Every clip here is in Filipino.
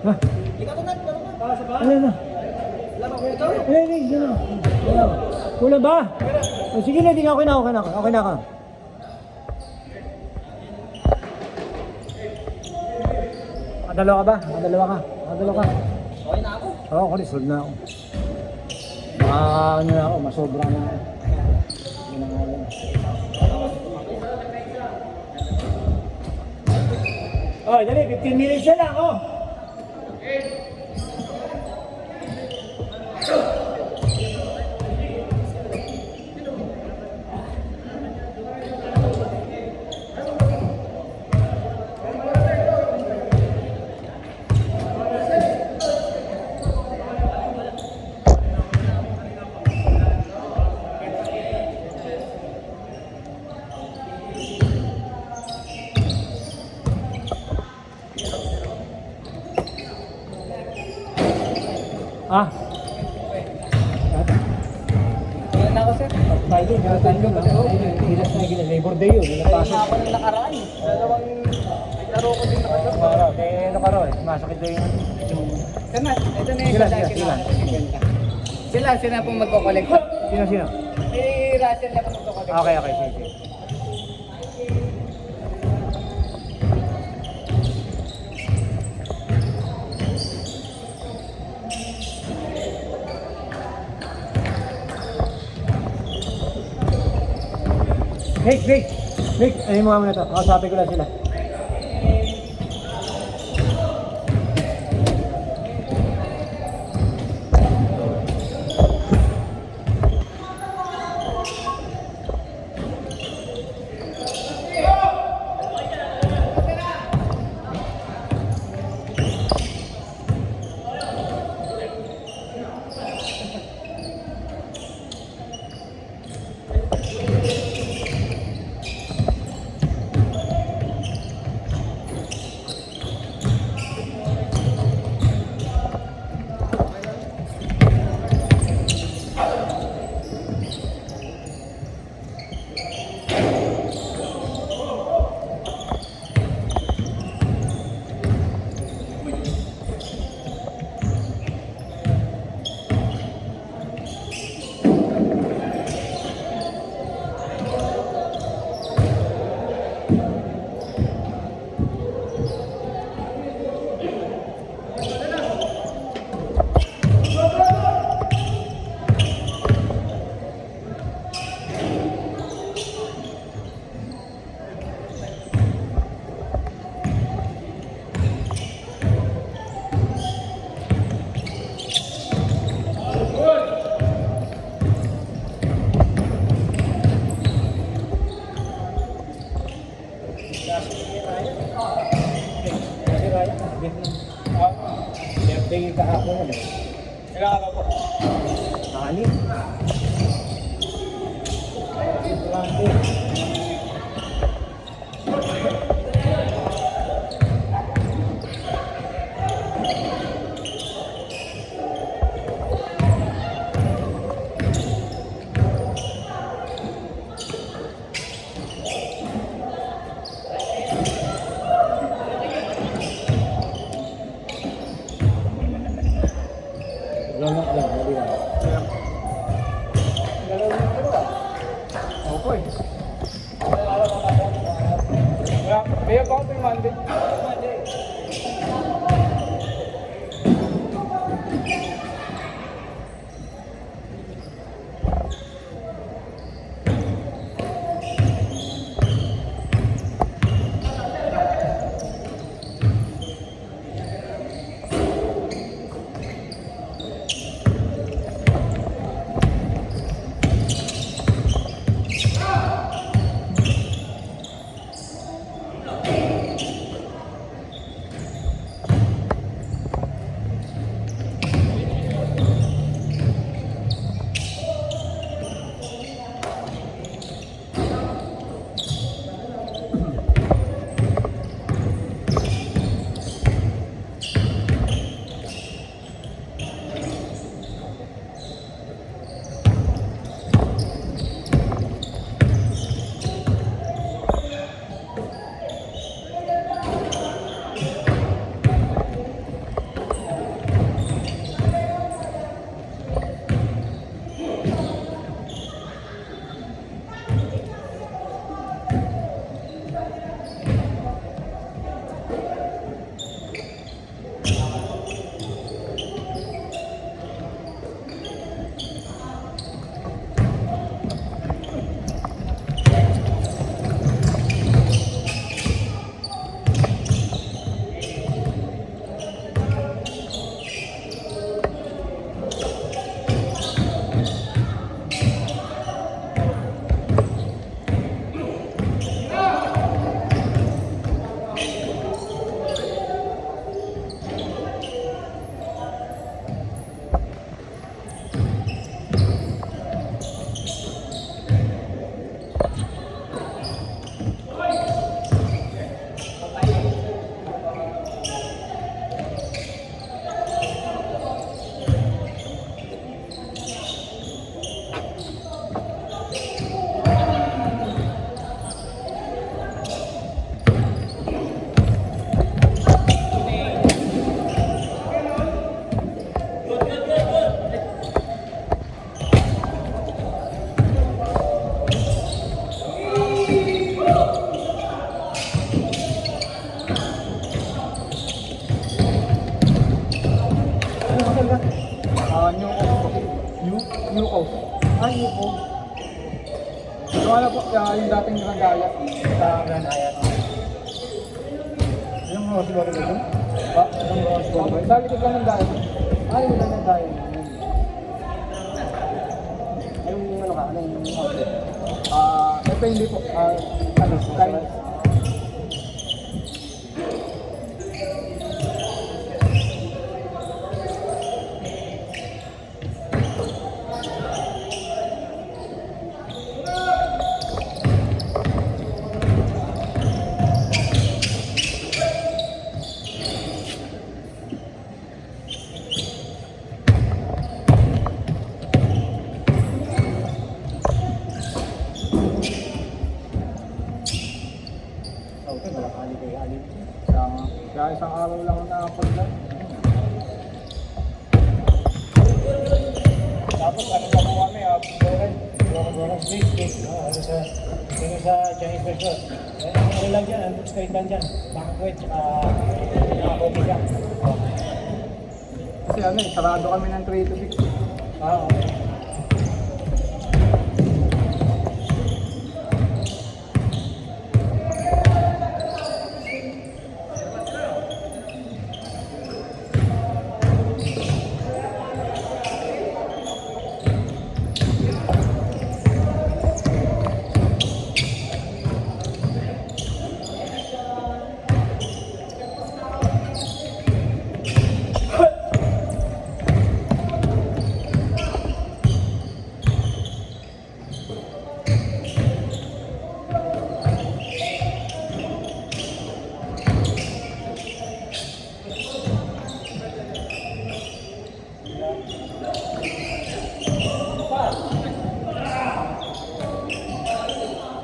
Ha? Ano na? Gano'n. Kulang ba? O, sige na, di nga, okay na ako. Okay na ako. Nakadalawa ka ba? Nakadalawa ka. Okay na ako. Oo, ako resolve na ako. Ano na ako, masobra na ako. Yun na nga lang. Oh, dali, 15 minutes na lang, oh. Ah. Wala na ako, sir. Friday, hilas na gila. Labor Day yun. Pasok ako ng nakaraan. Dalawang laro ko din nakadalawa. Ano ka rin? Masakit na yung... Sir na, ito na yung Sila. Sila pong magko-collect. Sino? Si Russell na pong magko-collect. Okay, sige. Wait, ayun mo muna ito. Kausapin ko lang sila. Birthday kahapon ano? Kailangan ka po. Anim. Lang, dali lang. New Coast. New Coast. Ay, po. So ano po, yung dating Randaya sa Randaya. Yung Rose Water ba ito? Yung Rose Water. Dali ko lang ng dahil. Ay, yung ganyan tayo. Ay, yung ano ka, ano yung outlet? Ito hindi po. Ano, Chinese. Oh, ito, wala kali kayo, alin. Kaya isang araw lang ang nakapaglan. Tapos ano pa po kami, Broken Street, ano sa Chinese restaurant. Ano lang dyan, straight lang dyan. Bakakwet, tsaka nakakopi ka. Kasi ano sarado kami ng 3 to 6.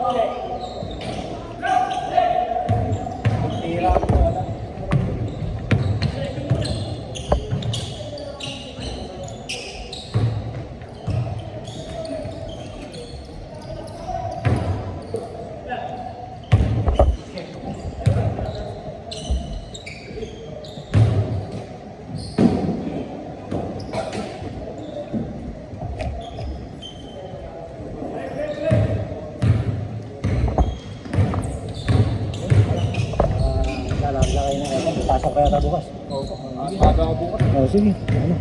Okay. Lalagla kayo na ito. Pasok kaya na bukas. Oo. Baga ako bukas. Oh, sige. Ano?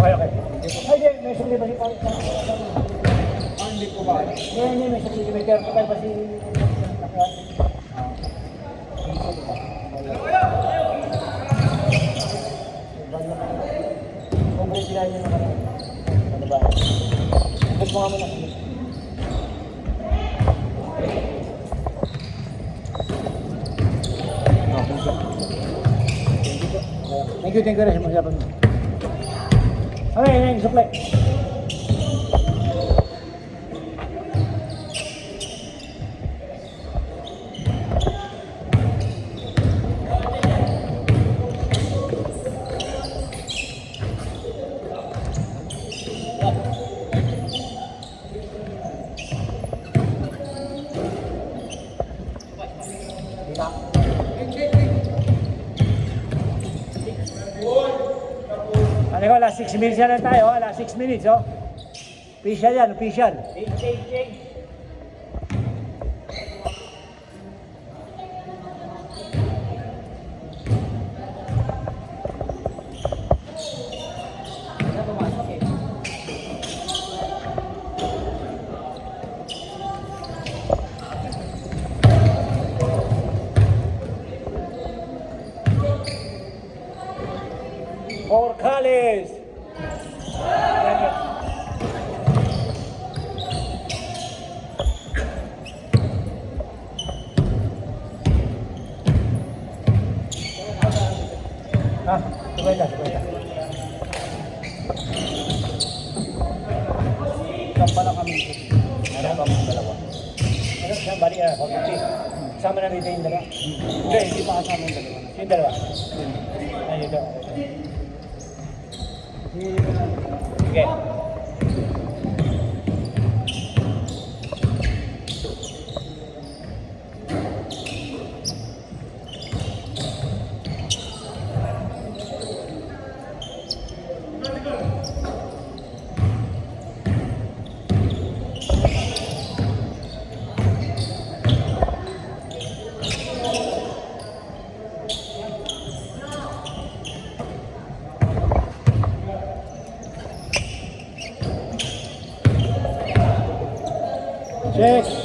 Okay, okay. Ay, di, may sukli ba si Paul? Hindi po ba? Hindi, may sukli. May careful pa si... Kung sila niya naman. Ano ba? Huwag mo nga muna. Thank you, rin sa magsapan mo. Okay, sukli. Ano ko, last 6 minutes na lang tayo, last 6 minutes, oh. Official yan, official. Orcales. Ah, subay ka. Saan pala kami dito? Ano ba mga dalawa? Saan bali, 450. Kasama na rito yung dalawa. Hindi, hindi pa kasama yung dalawa. Yung dalawa. Ayun ito. Sige. Check.